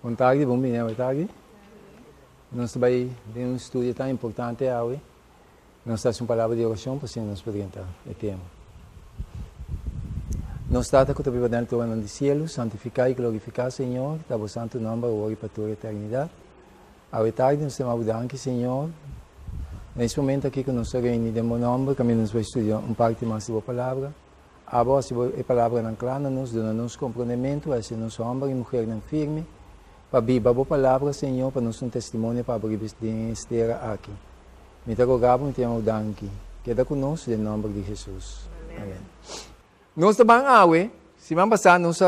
Boa tarde, bom dia, boa tarde. Nós também temos um estudo tão importante hoje. Nós temos uma palavra de oração para nós podermos entrar no tema. Nós estamos com a Bíblia dentro do céu, santificar e glorificar, Senhor, da vosso santo nome, hoje para toda a eternidade. À tarde, nós temos danke, Senhor. Nesse momento aqui que nós reunimos em meu nome, que nós vamos estudar parte mais da palavra. A voz e a palavra não clara, nos dá-nos comprometimento, a ser nosso homem e mulher não firme. Para viver a palavra, Senhor, para nos um testemunho para abrir esteira aqui. Me rogamos e te danke. Queda conosco, em nome de Jesus. Amém. Nós também, se vamos passar, nós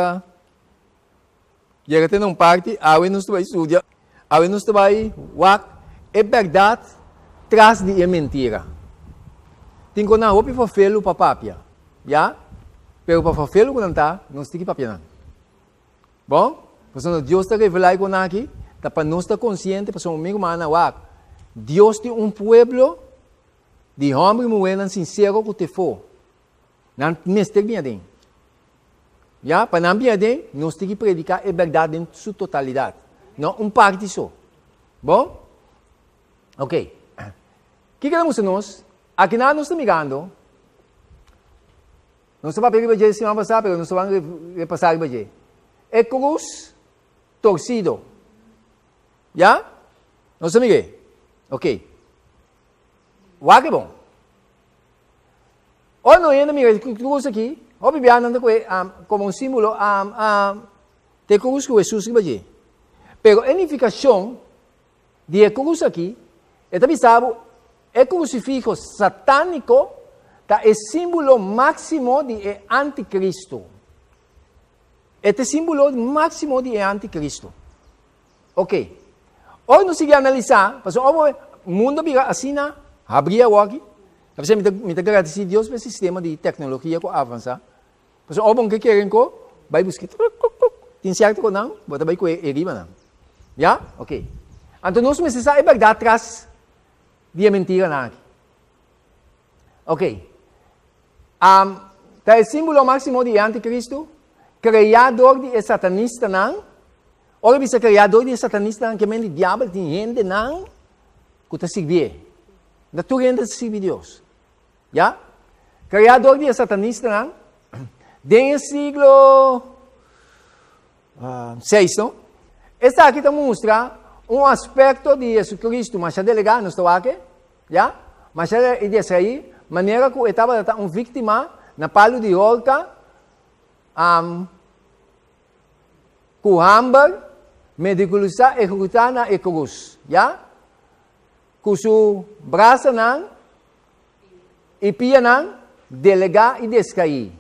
chegamos a uma parte, nós vamos estudar, nós vamos ver é verdade atrás de mentira. Tem que não para fazer o papapia, já? Pero para fazer o que não está, nós temos que papiar. Bom? Porque Deus está revelando com aqui, para nós estar consciente, para somos amigos, Deus tem um povo de homem e mulher sincero que te for. Não neste bem. Já, para não bem, nós temos que predicar a verdade em sua totalidade. Não parte só. Bom? Ok. O que queremos nós? Aqui nós estamos mirando. Não se vai pegar para semana passada, mas não se vai repassar para é cruz torcido. Já? Não se mire? Ok. O que é bom? Ou não ainda mira cruz aqui, ou bibiano como um símbolo de cruz que Jesus vai dizer. Pero a unificação de cruz aqui, é também sabe, é crucifixo satânico é símbolo máximo de anticristo. Este símbolo máximo de anticristo. Ok. Hoje nós vamos analisar, porque o mundo vira assim, abria o aqui. Você me agradecer a Deus pelo sistema de tecnologia que avança. Porque o que querem que vai buscar. Tem certo que não? Bota vai com eriba não. Já? Ok. Então nós precisamos verdade atrás de mentira aqui. Ok. É símbolo máximo de anticristo. Criador de satanista não. Ora bisa criador de satanista não que mente diabo tem gente não que está servindo. Da tua gente serve Deus. Já? Criador de satanista não. Desde o século 6, não? Esta aqui está mostra um aspecto de Jesus Cristo, mas já delegado não está aqui, já? Mas já é de Israel, maneira que estava uma vítima na palo de horca, com hambre, mediculusa executar na cruz, já? Com seu braço não, e pia não, delegar e descair,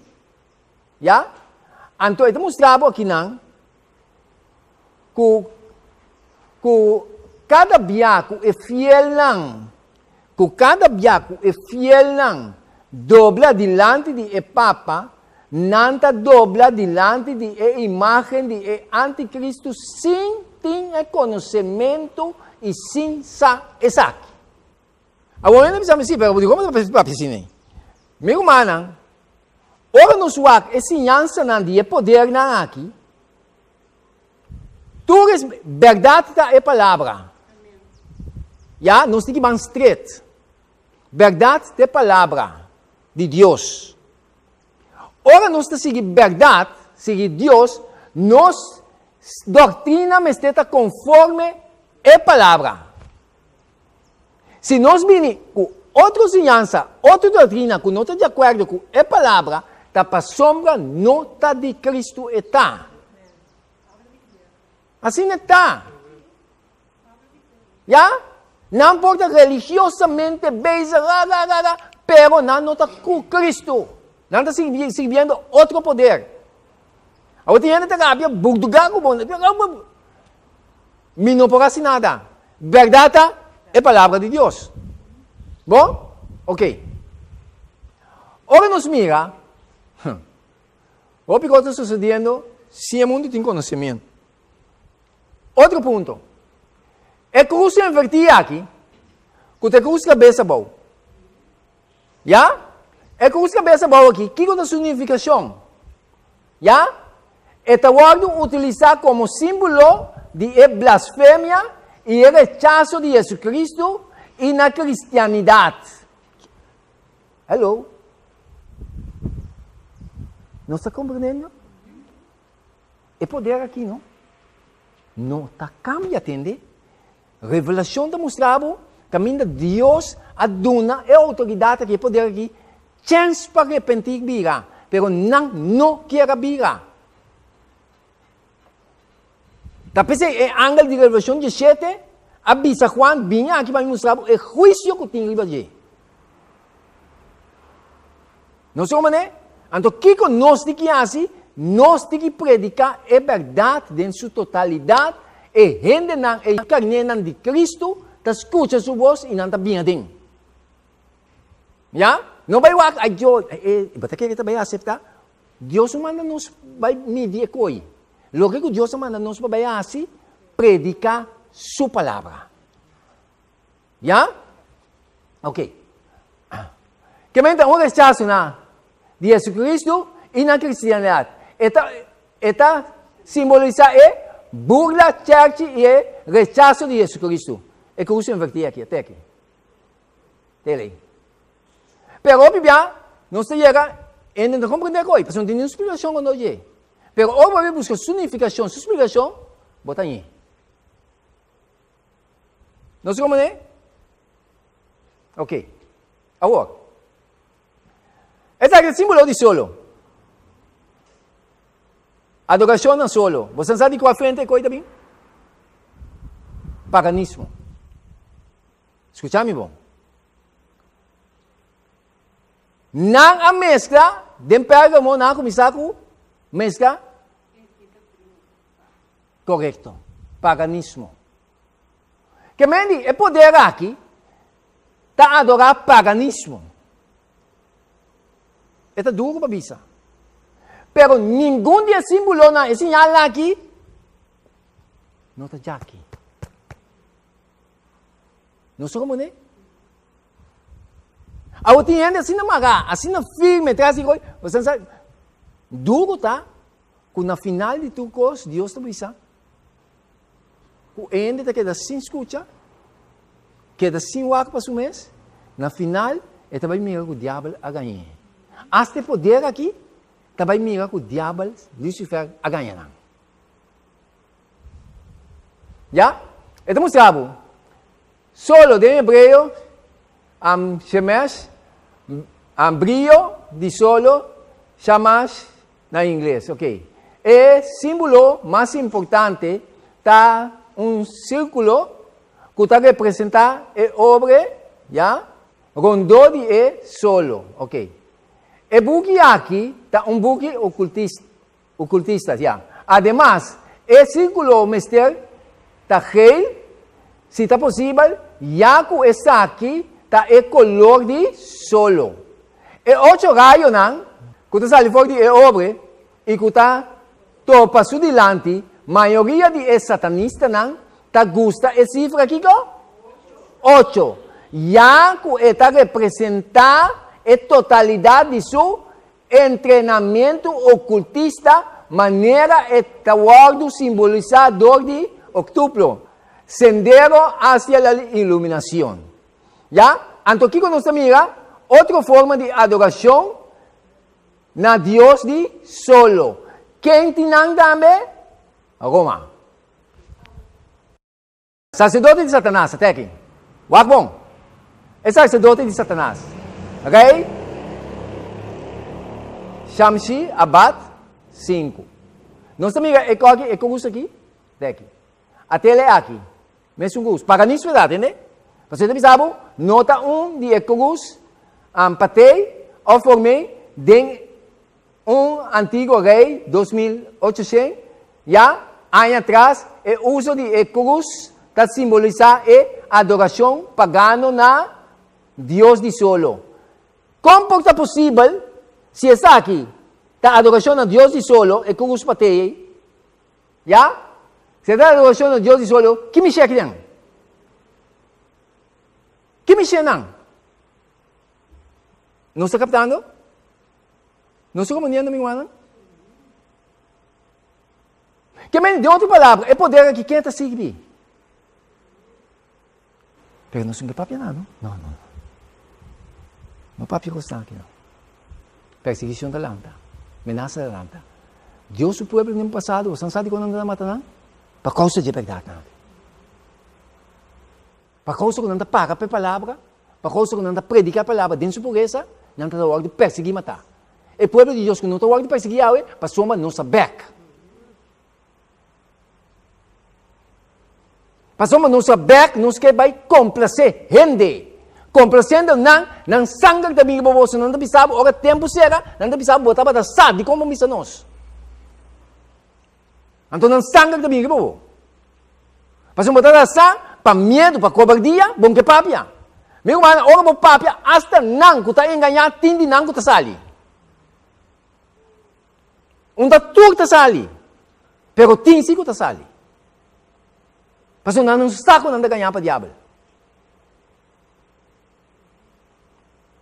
já? Então, ele mostrava aqui não, que cada biaco é fiel não, que cada biaco é fiel não, dobla diante de Papa, nanta dobla diante de a imagem de anticristo sem ter conhecimento e sem saber. Agora não precisamos dizer, mas como não precisa dizer? Meu irmão, ora nos wak ensinança não de poder não aqui. Tu és verdade da palavra. Já, nós temos que ir straight. Verdade da palavra de Deus. Ora nós estamos seguindo verdade, seguir Deus, nossa doutrina está conforme a palavra. Se nós virmos com outra ensinança, outra doutrina, que não está de acordo com a palavra, está para a sombra, não está de Cristo está. Assim não está. Já? Não importa religiosamente, pero não está com Cristo. Não está servindo outro poder. A outra gente está aqui, burdugar com o me não pode assim nada. Verdade é a palavra de Deus. Bom? Ok. Ora nos mira, o que está sucedendo se o mundo tem conhecimento. Outro ponto. É cruz invertida aqui, com a cruz cabeça boa. Já? É cruz cabeça boa aqui. O que é a significação? Já? Esta guardo utiliza como símbolo de blasfemia y el rechazo de Jesucristo y la cristianidad. Hello. ¿No está comprendiendo? El poder aquí, ¿no? No está cambia, ¿entiende? Revelación demostrada, camino de Dios a dona e autoridade que poder aqui, chance para arrepentir vira, pero não quer vira. Da pensei, é ángel de revelação 17, avisa Juan, vinha aqui para mostrar o juízo que tem ali. Não sei como é? Então, o que nós temos que fazer? Nós temos que predicar a verdade em sua totalidade e gente não é carne de Cristo, que escuta sua voz e não está bem. Já? Não vai falar, ai, Deus, você quer que vai aceitar? Deus manda nós vai medir coisa. Logo que Deus manda nós vai assim, predicar sua palavra. Já? Ok. Que me então, o rechaço de Jesus Cristo e na cristianidade. Esta simboliza burla, church e rechaço de Jesus Cristo. É que eu uso invertir aqui, até aqui. Tele. Pero, obviamente, não se chega a não compreender coisa, porque não tem nenhuma explicação quando eu Pero, obviamente, busca significação, sua explicação, bota aí. Não se como é? Ok. Agora. Esse é o símbolo de solo. Adoração não solo. Você sabe qual frente é coisa bem? Paganismo. Escute-me bom. Não a mescla, de Pérgamo, não começar com mescla. Correto. Paganismo. Que mendi, é poder aqui, tá adorar paganismo. É duro para bisa. Pero nenhum dia símbolo na ensinar aqui, não está aqui. Não sou como né? A outra gente assim não maga, assim não firme, traz coisa. Você sabe, duro tá? Quando na final de tudo coisa, Deus te avisa. O ende te queda sem escuta, queda sem waco para o mês. Na final, ele vai mirar que o diabo a ganhar. Este poder aqui, vai mirar que o diabo, Lucifer, a ganhar. Já? Então, mostramos. Solo de hebreu, shemesh, brilho de solo, shamash na inglês, ok? O símbolo mais importante está círculo que está representando o obre, já? Rondó de solo, ok? O buque aqui está buque ocultista, já? Además, o círculo mestre está cheio, se está possível, já que está aqui, está o color de solo. E 8 raios, que está ali fora de obre, e que está topa su delante, maioria de satanistas, está gusta a cifra aqui, 8. Já que está representando a totalidade de seu treinamento ocultista, maneira está guardo simbolizador de octuplo. Sendero hacia la iluminación. ¿Ya? Entonces, aquí nos mira otra forma de adoración na Dios de solo. ¿Quién tiene también? Roma. Sacerdote de Satanás, até aqui. Wakbon. É sacerdote de Satanás. Ok? Shamshi Abad 5. Nós mira, é com isso aqui? Até aqui. Até ele é aqui. Mesmo gosto. Paganismo, verdade, né? Você deve saber, nota de Ecogus, patei, ou formei, de antigo rei, 2800, já, anos atrás, o uso de Ecogus, para simbolizar a adoração pagana na Deus de solo. Como pode ser possível, se está aqui, a adoração a Deus de solo, Ecogus patei, já? Se dá a adoração a Deus de solo, que me cheque não? Que me cheque não? Não está captando? Não está comunicando, meu irmão? Que men, de outra palavra, é poder aqui quem está seguindo. Pero não são papia não. Não. Não papia gostar aqui não. Perseguição da lanta. Ameaça da lanta. Deus o povo no passado, você não sabe quando anda matando? Por causa de pecado. Por causa quando anda paga a palavra, por causa quando anda predicar a palavra dentro da pobreza, não está hora de perseguir e matar. E o povo de Deus que não está hora de perseguir, para soma não saber. Pastor, não saber, não se vai complacer, gente. Complacendo não sangue da minha bobo, não está pensando, ora tempo será, não está pensando, botar para dar de como missa nós. Então não sangue da minha bobo. Pastor, botar dar para medo, para cobardia, bom que papia. Meu irmão, ora bom papia, hasta não, que está enganado, tindi não que está sali. Da tudo está sali, pero tem sim que está sali. Pastor, não está com nada ganhar para o diabo.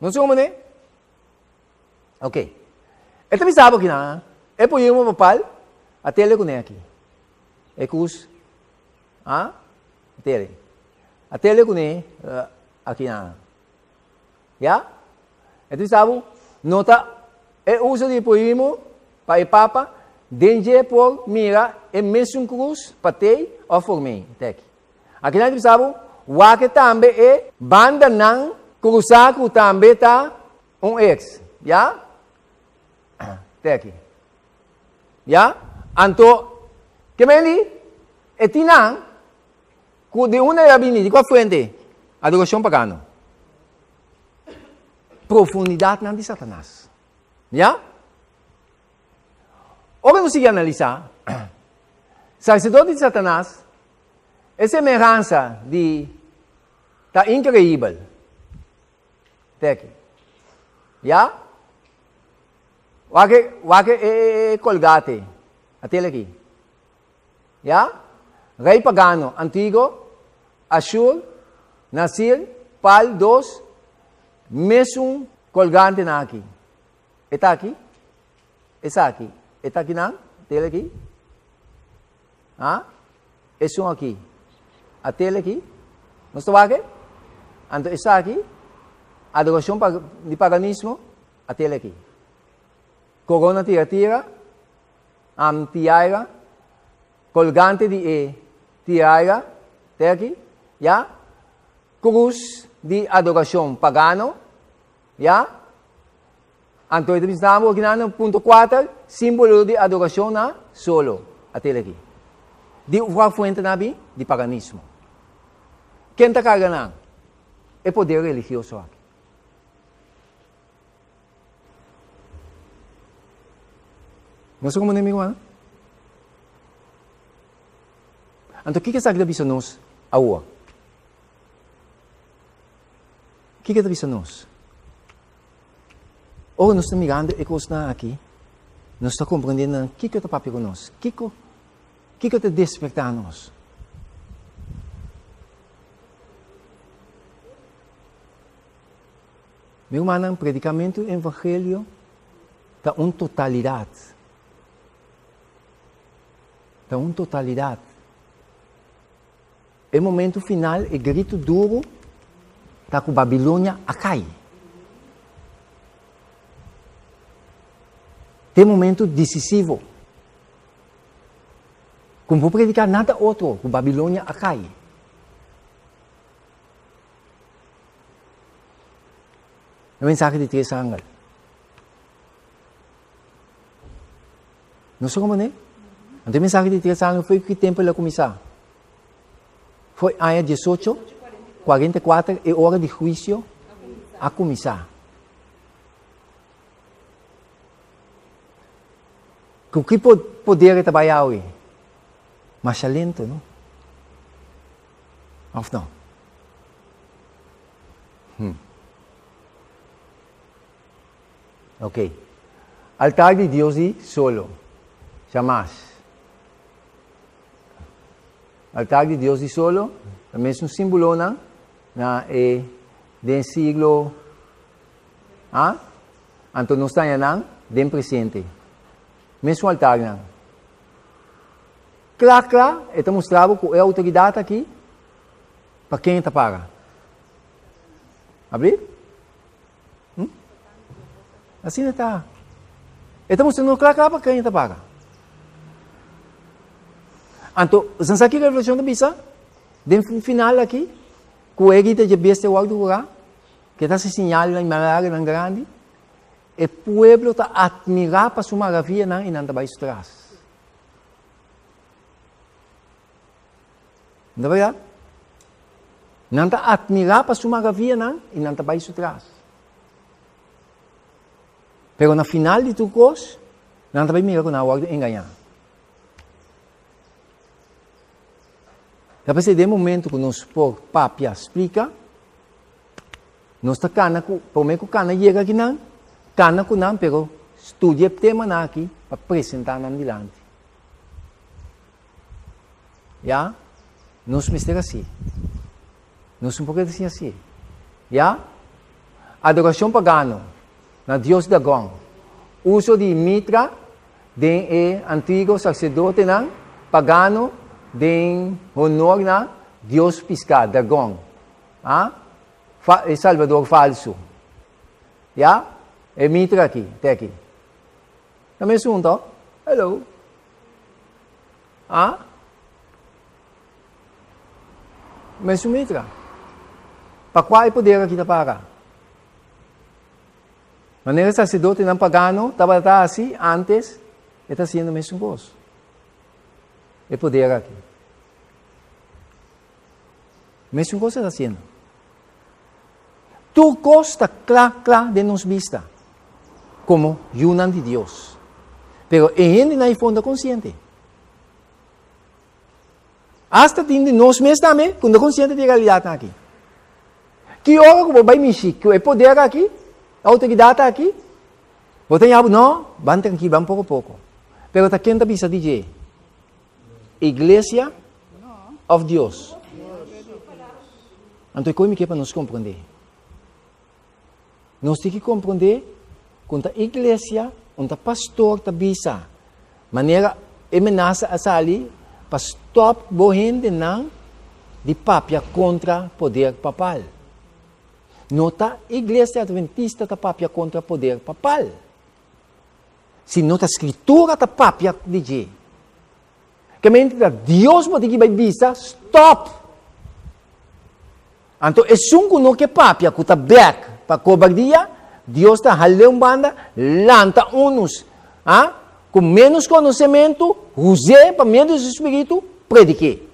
Não sei como é? Ok. Ito sabe que na, é por isso papal, a tele com aqui. É cus, a tele. A tele com aqui na. Ya? Ito sabe, nota, é uso de por isso, para o papa, dengue por mira, é mesmo cruz, patei, ou formei. Aqui na sabe, o que também é banda não, cruzar que também está ex. Ya? Aqui. Ya? Então, que me li? É tinang, de uma rabini, de qual frente? Adoração pagano. Profundidade não de Satanás. Ya? Ora não se analisar, sacerdote de Satanás é semelhança de tá incrível. Aqui. Ya? Wake é colgate. Até aqui. Ya? Rei pagano, antigo, Ashur, Nasir, Pal, dos, mesmo colgante na aqui. Está aqui? Está aqui. Está aqui não? Tele aqui? Esse aqui. A tele aqui? Não está aqui? Então, está aqui. Adoração de paganismo. A tele aqui. Corona tira. Tiara. Colgante de tiara. Até aqui. Ya? Cruz de adoração pagano. Ya? Então, estamos aqui no ponto 4, símbolo de adoração na solo. Até aqui. De uma fonte nabi de paganismo. Quem está carregando? É poder religioso aqui. Não sei como não é, meu irmão? Então, o que está aqui nós? A rua. O que está nós? Ou nós estamos mirando e coisa aqui, nós estamos compreendendo o que está papel conosco, o que está despertando nós. Meu irmão, o predicamento do evangelho está uma totalidade. Está uma totalidade. É o momento final, é grito duro, está com Babilônia a cair. Tem momento decisivo. Como vou predicar nada outro, com Babilônia a cair. A mensagem de 3 ângulos. Não sei como é? A mensagem de 3 ângulos foi que tempo ela começar? Foi a 18, 44, é hora de juízo a começar. O que poder trabalhar hoje? Mais lento, não? Ou não? Ok. Altar de Deus e solo. Jamais. Altar de Deus e solo. O mesmo símbolo na do siglo. Então nós estamos do presente. Mesmo altar não. claro, está mostrado que é a autoridade aqui, para quem está paga. Abrir? Assim está. Está mostrando claro para quem está paga. Então, você sabe que a revelação da Bisa? No final aqui, que o Egito de besta o alto lugar, que está se sinala em Malaga, em grande, o povo está admirado para sua maravilha e não está mais atrás. Não é verdade? Não está admirado para sua maravilha e não está mais atrás. Pero no final de tudo coisa, não está mais mirar com a ordem enganar. Depois de momento que nós por papia explica, nós está cana com, por meio que cana chega aqui não, cana com não, pero estudia o tema aqui para apresentar na dilante. Já? Nós mestre assim. Nós um pouquinho assim. Já? Adoração pagano na Deus Dagon. Uso de mitra de antigo sacerdote não, pagano de honor na Deus piscar, Dagon. Salvador falso. Já? É mitra aqui, até aqui. Também assunto? Hello. Mas o mitra. Para qual é o poder aqui da para? Maneira sacerdote não pagano, estava assim antes, está sendo a mesma coisa. É poder aqui. Mesma coisa está sendo. Tu costa claro de nos vista, como yunan de Deus. Pero ainda não é fundo consciente. Hasta de nós mesmos também, quando consciente de realidade aqui. Que hora que vai mexer, que é poder aqui, a autoridade aqui, você não, vão tranquilo, vão pouco a pouco. Pero está quem está pensando dizer? Igreja of Deus. Então, como é que é para nos compreender? Nós temos que compreender quando a igreja, onde o pastor está bisa, maneira ameaça a sair, para stop bohende não de papia contra poder papal. Nota igreja adventista está papia contra poder papal. Se nota escritura está papia de G. Que mentira Deus pode que vai bisa stop. Então é sunco no que papia que está back para cobardia, Deus está haleu banda lanta uns, com menos conhecimento, usei para menos espírito, predique.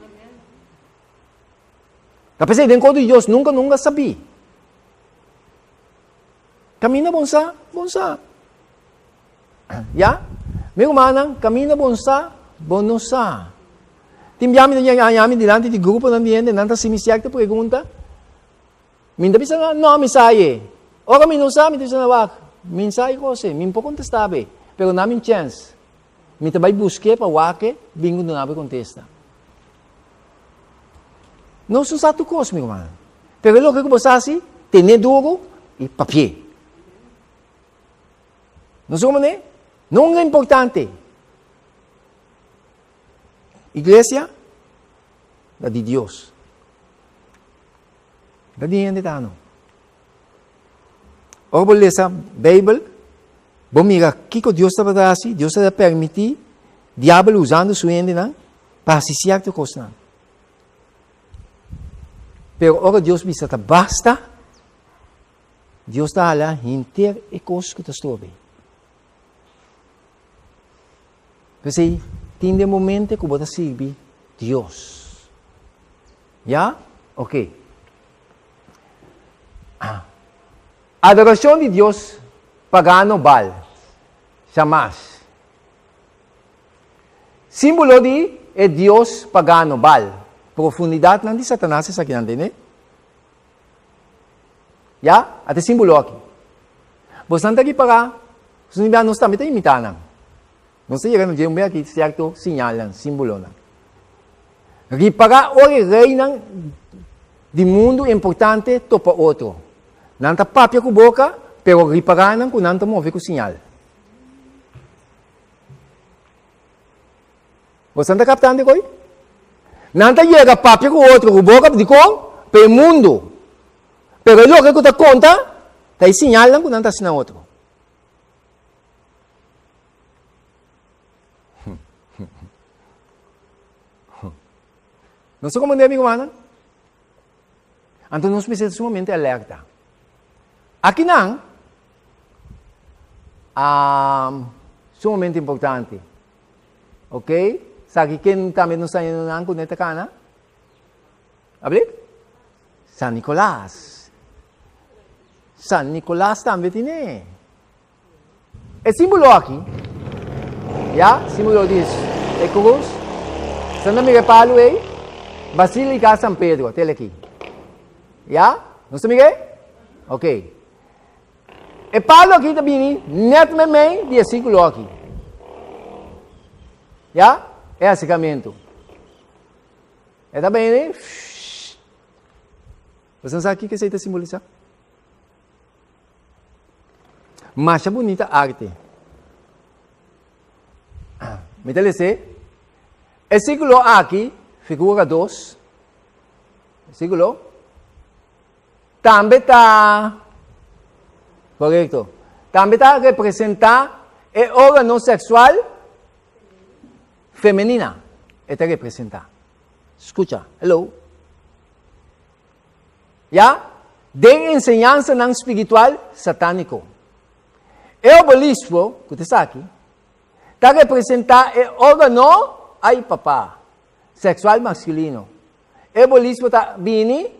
Capaz de encontro de Deus nunca sabia. Camina bonsa. Ya? Meu irmão, camina bonsa. Timbiami dilante de grupo na ambiente, nanta se me certa pergunta. Minda bisa não mensaje. Ora me não sabe, me diz na wak. Mensaje você, me pouco contestável, pero não me chance. Me também busquei para wak, bingo não abre contesta. Não sou sato coisa, meu irmão. Pero lo que você assim, tem duro e papel. Não sei como é? Não é importante. Igreja da de Deus. Da de gente tá não. Ora vou ler essa Bíblia. Vou mirar que Deus está fazendo assim. Deus está permitir diabo usando sua gente não para assistir a coisa não. Pero ora Deus bisa tá basta. Deus está lá inteiro e coisa que estou bem. Kasi tem de momento que você serve Deus. Já? Ok. Adoração de Deus pagano bal. Jamais. Símbolo de é Deus pagano bal. Profundidade não de Satanás essa aqui não tem, né? Já? Até símbolo aqui. Você não tem que pagar. Você não está me imitando. Não sei se você vai aqui certo sinal, símbolo. Ripagar o reino do mundo importante topa outro. Não está papia com boca, pero ripagar não está mover com sinal. Você está captando coisa? Não está chega papo com o outro, com boca de com, pelo mundo. Pero lo que você conta, está aí sinalando que não está assinando outro. Não sei como é, amigo, mano. Então, nós precisamos sumamente alerta. Aqui não, sumamente importante. Ok? Sabe quem também nos está indo com esta cana? Abre? San Nicolás. San Nicolás também tem. É símbolo aqui. Já? Símbolo diz. É cruz. Santa Miguel Palo aí. Basílica San Pedro. Até aqui. Já? Não está Miguel? Ok. E Palo aqui também. Netamente de símbolo aqui. Já? É acicamento. É também, né? Você não sabe o que isso aí está simbolizando? Marcha bonita arte. Me interessa. O círculo aqui, figura 2. O círculo. Também está. Correto. Também está representar o órgão sexual feminina. Está representar. Escucha. Hello. Já? De enseñanza não espiritual satânico. O obelisco, que você sabe aqui, está representando o órgão, ai papá, sexual masculino. O obelisco está vindo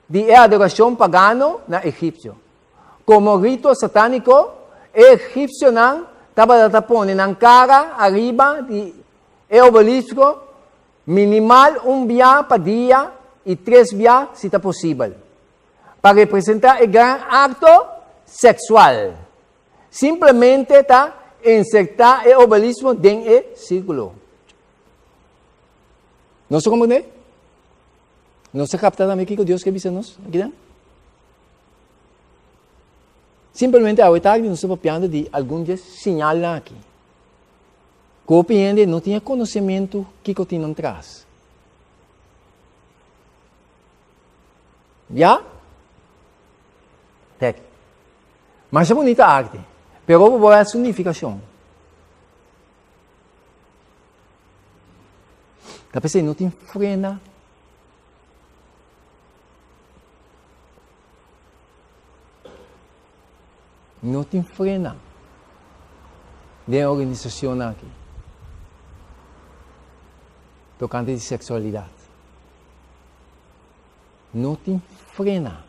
de adoração pagano na Egipcio. Como rito satânico, o egípcio não estava pondo na cara, arriba, de obelisco, minimal dia para dia e 3 dias, se está possível. Para representar o grande acto sexual. Simplesmente está insertar o obelisco dentro do círculo. Não se compreende? Não se capta também o que Deus quer dizer-nos? Simplesmente, a tarde, nós estamos falando de alguns sinais aqui. Compreende, não tinha conhecimento que continua atrás. Já? Mas é bonita a arte. Pero vou ver a significação. Está pensando, não tem frena. Não tem frena. De organização aqui. Tocante de sexualidade. Não tem frena.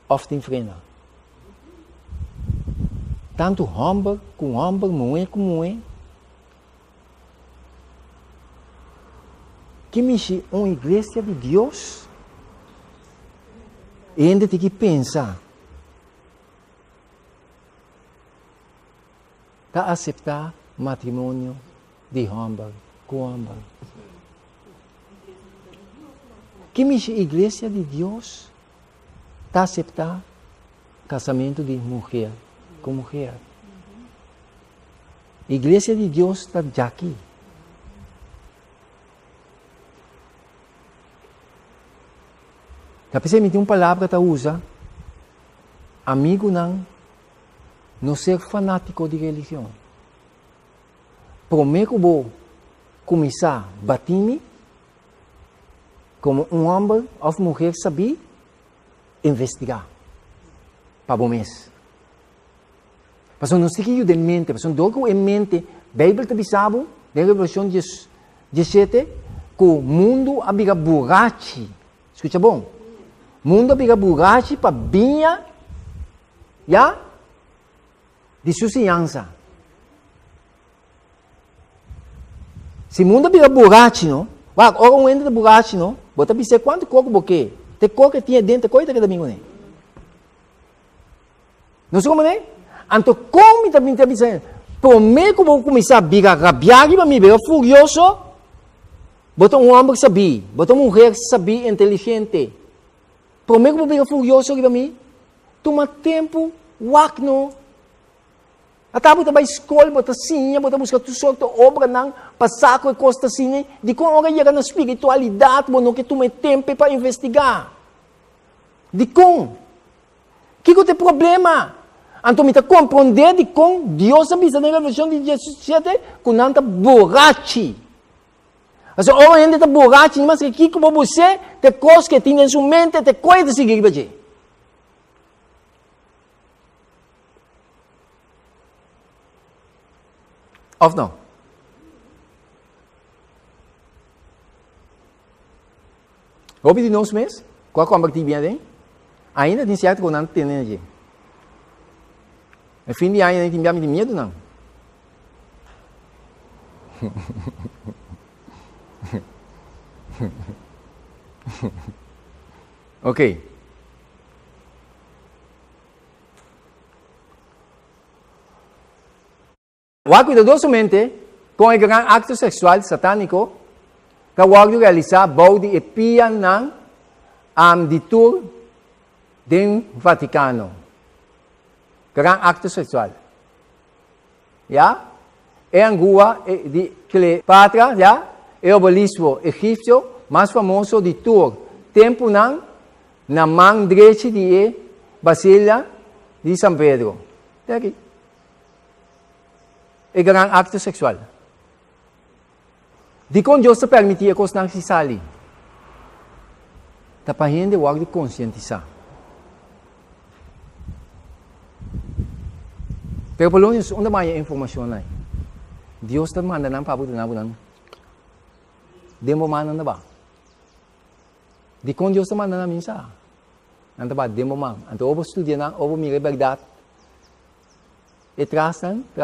Often frena. Tanto homem com homem, mulher com mulher. Que mexe uma igreja de Deus. E ainda tem que pensar. Está a aceitar matrimônio de homem com homem. Que mexe a igreja de Deus. Está a aceitar casamento de mulher com mulher. A igreja de Deus está já aqui. Tá pensando, tem uma palavra que usa, amigo não ser fanático de religião. Prometo que vou começar a bater-me como um homem ou mulher sabia investigar para o mês. Mas não sei que eu de mente, mas não em mente, a Bíblia te avisava, na Revelação 17, que o mundo abiga borrache. Escuta bom? O mundo abiga borrache para vinha, já? De suciança. Se o mundo abiga borrache, não? Ora um ente de borrache, não? Bota dizer quanto coco boque. Tem coco que tinha dentro, coisa que também, né? Não sei como, né? Então, como também está dizendo, prometo que vou começar a bigar rabiar para me ver furioso, bota um homem que sabia, bota uma mulher que sabia, inteligente. Prometo que vou bigar furioso para mim, toma tempo, wacno, Atabo ta ba escola, bota sinha, bota buscar tu sorte obra nang pasaco e costa sinha, di kung ora yaga na espiritualidade, mo no que tu me tempo para investigar. Di kung, kiko te problema? Anto mita compreender di kung Deus avisa na revelação de Jesus 7, kung nanta borrachi. Also, ora hindi ta borrachi, mas que kiko mo você, te cos que tinha em sua mente, te coisa seguir ba je. Of não? Houve de nós mesmos? Qual é a atividade? Ainda tem certo que não tem energia. No fim de ano, não tem medo, não. Ok. O cuidadosamente, com o grande acto sexual satânico, que o realizar bode e pia ng ditur do Vaticano. Grande acto sexual. Ya? É a rua de Cleopatra, ya? É o obelisco egípcio mais famoso de Tours. Tempo na mão direita de Basílica de São Pedro. Até aqui. É grande acto sexual. Di con Deus te permitia que os não se sali. Tá para a gente o de conscientizar. Pero Polonius, onde mais informação aí? Deus te manda não para budo não. Demo man na ba? Di con Deus te manda na minsa. Nanda ba demo man. Anto obo estudia na obo mi verdade. E traz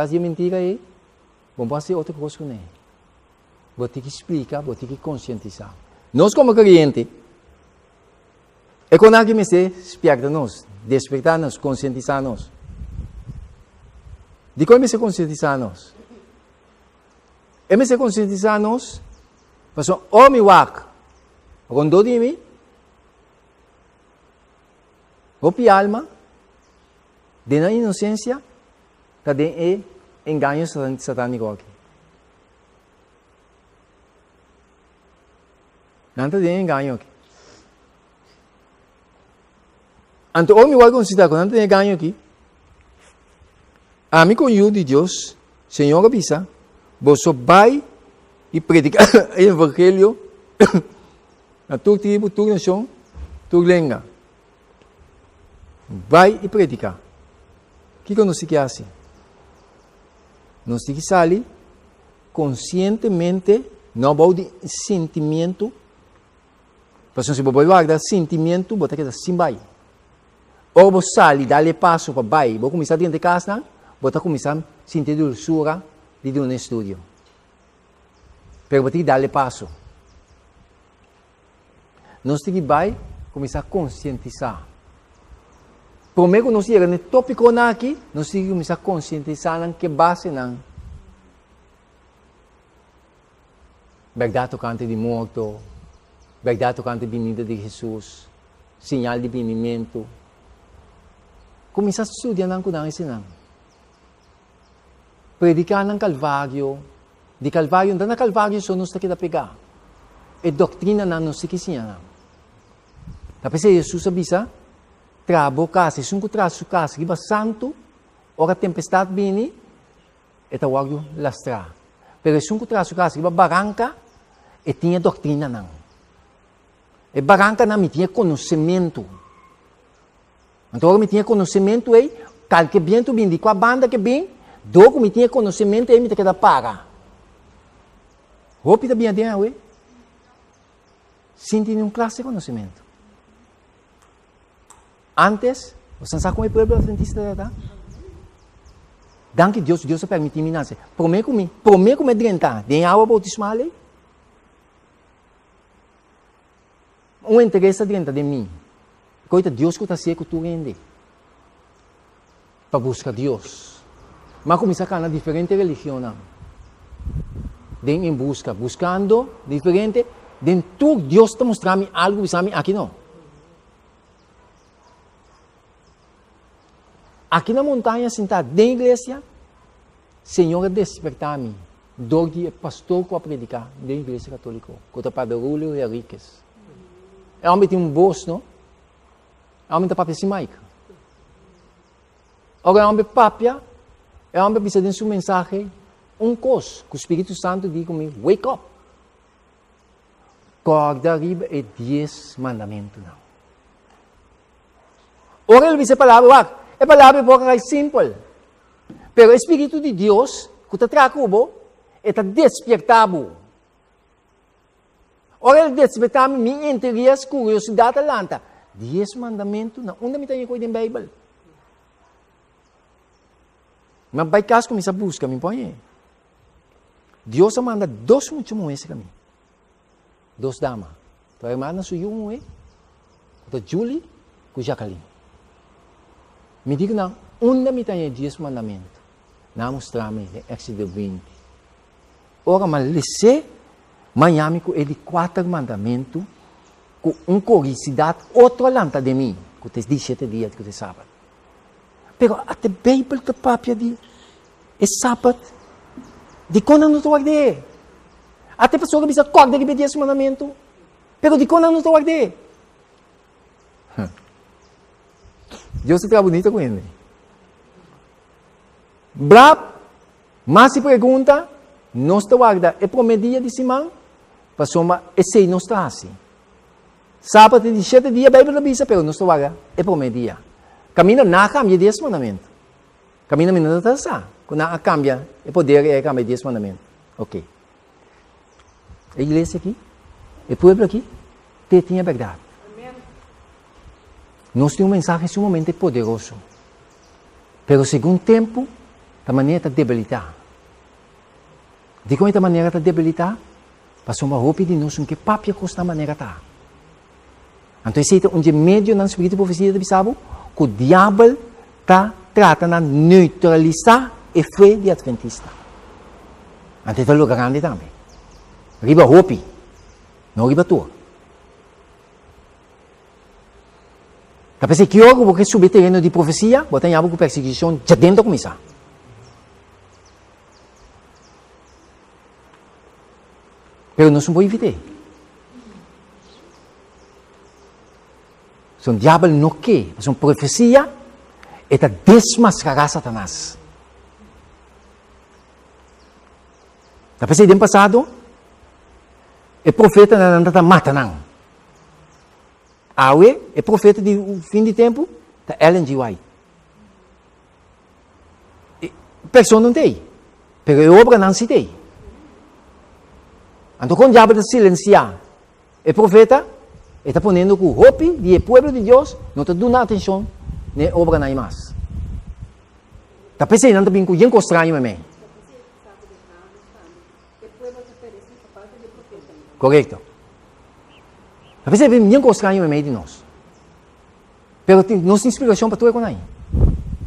de mentira aí, vamos fazer outra coisa com ele. Vou ter que explicar, vou ter que conscientizar. Nós como cliente, é quando alguém me se desperta-nos, despertar-nos, conscientizar-nos. De como me se conscientizar-nos? É me se conscientizar-nos, mas o meu wak, rondou de mim, o alma, de na inocência, também é engano satânico aqui. Não tem engano aqui. Então, o homem vai considerar que não tem engano aqui. A mim com o de Deus, Senhor avisa, você vai e predicar o evangelho a tua tribo, tua nação, tua língua. Vai e predicar. O que nós temos que fazer? Nós temos que sair conscientemente, não vou de sentimento. Porque se você guardar sentimento, você tem que assim vai. Ou você sai, dá-lhe passo para vai. Você começar dentro de casa, você começar a sentir dulçura de um estúdio. Mas você tem que dar-lhe passo. Nós temos que vai começar a conscientizar. Primeiro, nós chegamos no tópico aqui, nós temos que começar a conscientizar que base não. Verdade tocante de morto, verdade tocante de vinda de Jesus, sinal de vinimento. Começar a estudar não com esse não. Predicar ng Calvário, de Calvário, na Calvário só nós temos que pegar. E doutrina não nos siya não. Tapos Jesus avisa, trabo kasi, sungko traso kasi, iba santo, ora tempestade bini, e tawag yung lastra. Pero sungko traso kasi, iba barangka, e tinha doutrina não. E barangka na mi tinha conhecimento. Então, ora mi tinha conhecimento, qualquer viento bindi, com a banda que bem, dogo mi tinha conhecimento, mi te queda para. Hopi da bem adiante, sinti um classe de conhecimento. Antes, você sabe como é o povo adventista da? Danke Deus, Deus permite me nascer. Prometo me drentar, tem água bautismal. Um interesse dentro de mim. Coita Deus que está seco tu rende. Para buscar Deus. Mas começa a diferente religião. Em busca, buscando diferente. Dentro Deus está mostrando algo aqui não. Aqui na montanha, sentado na igreja, Senhor, despertar-me. Dor de pastor que a predicar da igreja católica. Contra Padre Julio Henriquez. É homem tem um bolso, não? É homem da papia simaica. Agora é homem papia. É homem precisa de sua mensagem. Coisa que o Espírito Santo diz comigo. Wake up. Corda arriba é 10 mandamentos, não. Ora ele diz a palavra. A palavra é simples. Pero o Espírito de Deus, que te traz cubo, está despertado. Ora, ele despertar minha interesse, curiosidade, lanta. 10 mandamentos, não. Onde me tem coisa em Bíblia? Mas vai caso começa a buscar, me põe. Deus manda 2 mulheres a mim. 2 damas. Tua irmã sou eu, mulher. A Julie, com Jacqueline. Me diga, não. Onde me tem 10 mandamentos? Não mostrar-me Êxodo 20. Ora, mas lesse, Miami com ele 4 mandamentos, com curiosidade, outro lanta de mim, que te diz 7 dias que te sábado. Pero até Bíblia que papia de é sábado, de quando não estou a guardar. Até pessoa que precisa corda de 10 mandamentos, pero de quando não estou a guardar. Deus se trata bonito com ele. Brab, mas se pergunta, não está guarda, é promedia de semana, para soma, esse não está assim. Sábado de 7 dias, a Bíblia avisa, pero não está guarda, é promedia. Camina na cambia 10 mandamentos. Camina na taça, quando a cambia, é poder é cambia 10 mandamentos. Ok. A igreja aqui, o povo aqui, tinha verdade. Nós temos uma mensagem sumamente poderoso. Pero segundo tempo, da maneira de debilitar. De como esta maneira de debilitar, passou uma roupa de nós, que papia custa a maneira tá. Então, esse é um meio na espírito de profecia de Bisabo, que o diabo está tratando de neutralizar a fé de adventista. Então, é lugar grande também. Riba roupa, não riba tua. Capaz que eu vou subir terreno de profecia, botar em algo com perseguição, já dentro começar. Pero não somos evitar. São diabo não quer, são profecia, é para desmascarar Satanás. Capaz que no passado, o profeta não está matando. Awe é profeta de fim de tempo, da Ellen G. White. Pessoa não tem, mas a obra não se tem. Então, quando o diabo silenciar o profeta, ele está ponendo que o roupa do povo de Deus não está dando atenção na obra não mais. Está pensando também que o gente estranho também. Correto. Está pensando que o gente estranho também de nós. Mas nós temos explicação para tudo com aí.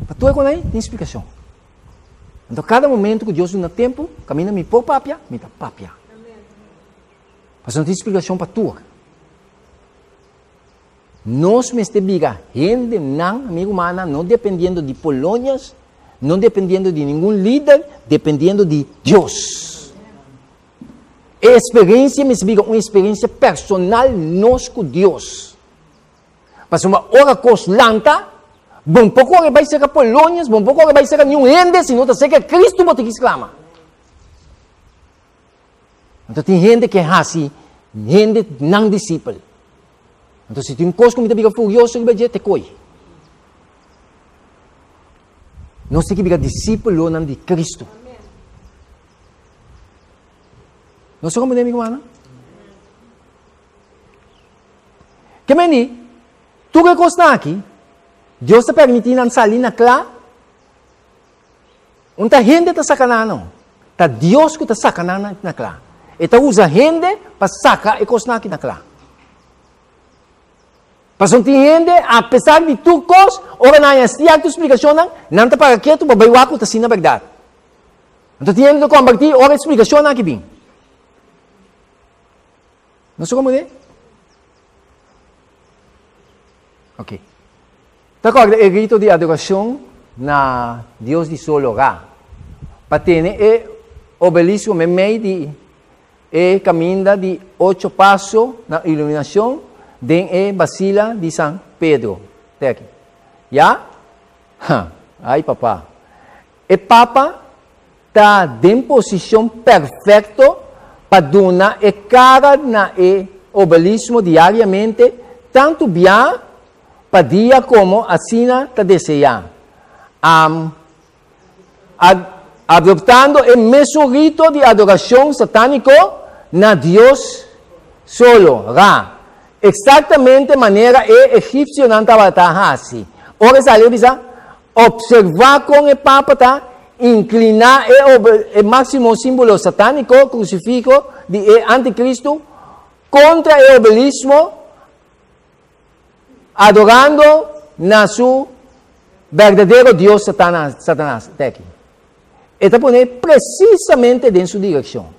Para tudo com aí, tem explicação. Então, cada momento que Deus dá tempo, caminha me por papia, me dá papia. Mas não tem explicação para tudo. Nós me estamos gente não, amigo humana, não dependendo de Polonius, não dependendo de nenhum líder, dependendo de Deus. A experiência me explica uma experiência personal nós com Deus. Mas uma hora coslanta, bom pouco vai ser a Polonius, bom pouco vai ser a nenhum ende, se não está ser que Cristo bote que exclama. Então tem gente que é assim, gente não discípulo. Então se tem um coisa que me fica furioso, ele vai dizer, te coi. Nós temos que ficar discípulo de Cristo. Nós somos como amigo, mano? Que meni, tu que está aqui, Deus está permitindo sair na clá, onde a gente está sacanando. Está Deus que está sacanando na clá. Ele usa gente para sacar e coisas aqui na clá. Para não gente, apesar de tu coisas, ora não é a tua explicação, não está para que tu vai ver o que está na verdade. Então, tem gente que convertir, ora a explicação aqui bem. Não sei como é? Ok. Então, agora, o rito de adoração na Deus de seu lugar. para tener el obelisco meio de caminda de 8 pasos na iluminação de Basílica de São Pedro. Até aqui. Já? Ai, papá. O Papa está em posição perfeita para donar a cara na obelisco diariamente, tanto bem para dia como assim está desejando. Adoptando o mesmo rito de adoração satânico na Deus solo, Ra. Exatamente maneira egípcio não estava assim. Ora, sabe, observar com o Papa, tá? Inclinar o máximo símbolo satânico, crucifixo, de anticristo, contra o obelisco, adorando na seu verdadeiro Deus Satanás. Até aqui. Está pondo precisamente dentro sua direção.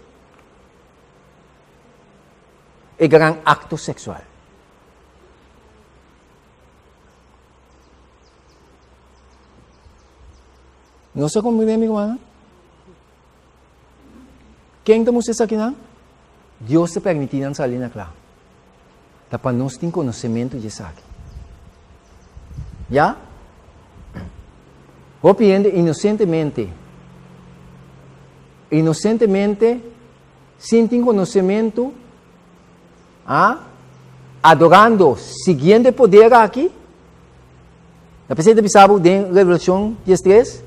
O grande acto sexual. Não se compreende, irmão? Quem está mostrando aqui, não? Deus te permite sair na clara. Está para nós ter conhecimento disso aqui. Já? Vou pedir inocentemente, sem ter conhecimento, adorando, seguindo o poder aqui. A pessoa de Bisabo, de Revelação 13,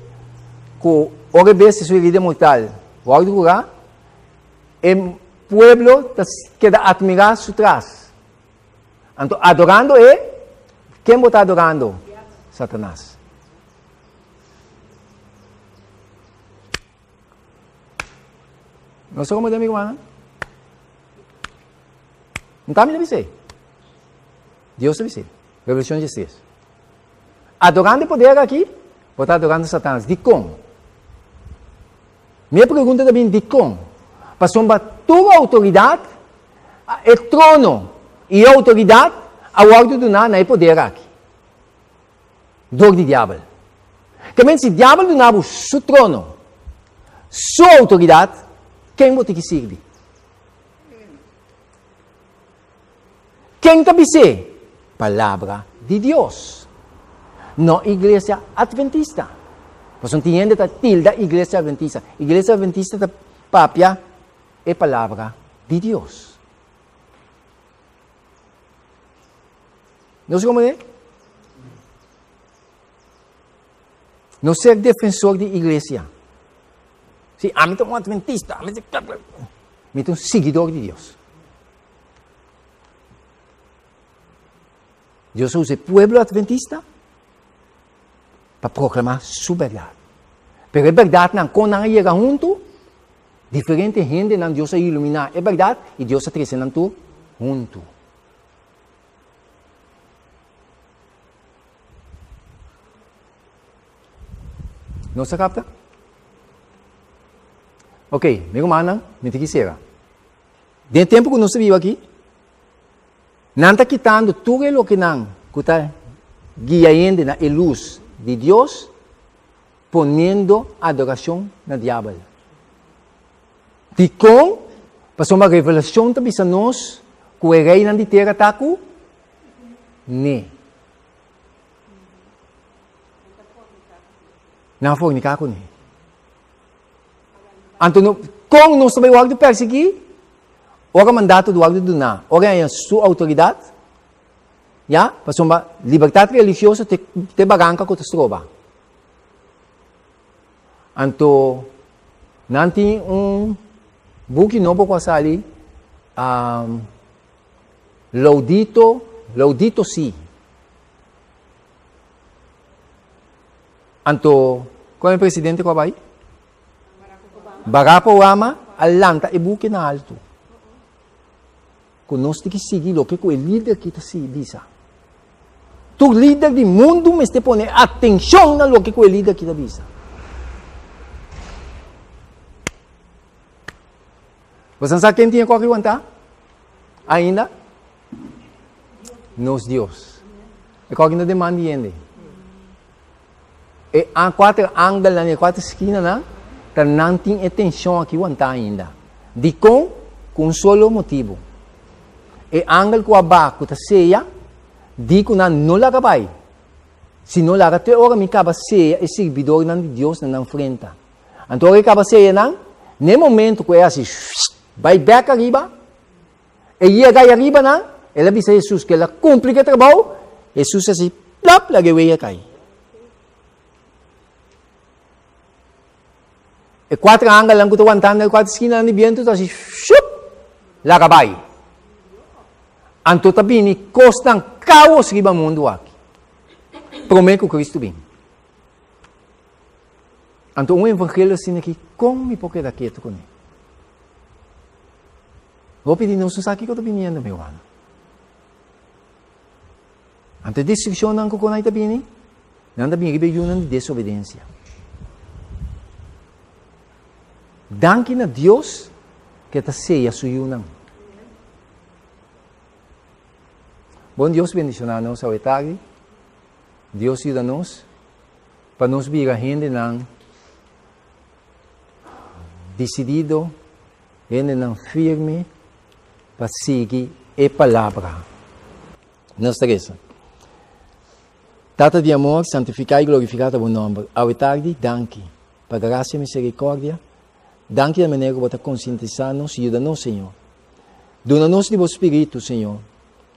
que o vez de sua vida mortal, o lugar, o pueblo queda admirado su trás. Então, adorando quem está adorando? Satanás. Não sei como é, amigo, mano. Não está me avisando. Deus avisou. Revelação 16. Adorando o poder aqui, ou está adorando Satanás? De como? Minha pergunta também, de como? Para sombra toda a autoridade, o trono e a autoridade, a ordem do nada, não é poder aqui. Dor de diabo. Que se o diabo do nabo seu trono, sua autoridade, quem vai ter que servir? Quem está a palavra de Deus. Não igreja adventista. Você entende que tilda igreja adventista. Igreja adventista da papia é palavra de Deus. Não sei como é? Não ser defensor de igreja. Se a mim é um adventista, a mim é um seguidor de Deus. Deus usa o povo adventista para proclamar sua verdade. Mas a verdade não, quando não chega junto, diferente gente não Deus a iluminar. É verdade e Deus a trazer junto. Não se capta? Ok, meu irmão, me te quisera. Dentro do tempo que nós vivemos aqui, não está quitando tudo o que não está guiando na luz de Deus, ponendo adoração na diabo. De como, para uma revelação também a nós, que o rei não de terra está com, né. Não fornicar com ele. Então, como nós também o de perseguir, ora mandato do ordem do na, ora é a sua autoridade, já, para uma liberdade religiosa te baganca com a trova. Então, não tem book novo com a ali, Laudito si. Então, qual é o presidente que vai? Barack Obama, alanta e buque na alto. Conosco que seguir o que o líder que está se diz. Tu líder do mundo me está pondo atenção na lo que o líder que está diz. Você sabe quem tinha que aguentar? Ainda? Nos Deus. É qual que não demanda ainda. E há 4 ângulos, 4 esquinas, não? não tem atenção aqui onde ainda. De com um solo motivo. E angel ko abaco ta ceia, di ko na não laga vai. Se não laga te ora mi acaba ceia e servidor de Deus na frente. Então ora acaba ceia não, no momento que é assim, vai back arriba, e chega arriba não, ela diz a Jesus que ela cumpre o trabalho, Jesus assim, plop, lagi veia cai. E quatro angel lang ko to wantanda, quatro esquina ni viento, assim, shup, laga vai. Anto tabini, costan caos riba mundo aqui. Prometo que Cristo vem. Anto um evangelho assim aqui, como me pode dar quieto com ele? Vou pedir, não sei aqui que eu estou viniendo, meu ano. Anto a destruição não que eu não estou vindo, não está vindo rebelião de desobediência. Danke a Deus que está ceia suyo não. Bom Deus bendicionar-nos ao tarde. Deus ajuda-nos para nos vir a gente não decidido, gente não firme para seguir a palavra. Nossa igreja. Tata de amor, santificado e glorificado o nome. Ao tarde, danke. Para graça e misericórdia. Danke da maneira que você conscientizar-nos e ajuda-nos, Senhor. Dona-nos de vosso Espírito, Senhor.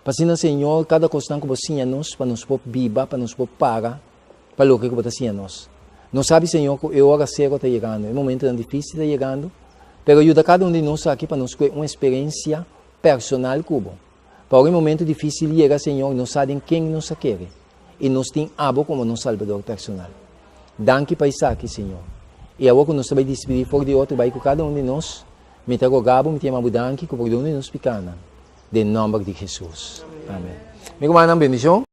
Para Senhor, cada coisa que você nos para nos pôr viva, para nos pôr para o que você nos. Não sabe, Senhor, que a hora certa está chegando, é um momento difícil está chegando, mas ajuda cada um de nós aqui para nos ter uma experiência personal cubo. Para um momento difícil chega, Senhor, nós sabemos quem nos quer e nos tem abo como nosso Salvador personal. Danke para isso aqui, Senhor. E agora que nós vamos despedir fora de outro, vai com cada um de nós, me rogamos, me temos danke, que por onde nos picana. Em nome de Jesus. Amém. Meu irmão, bendição.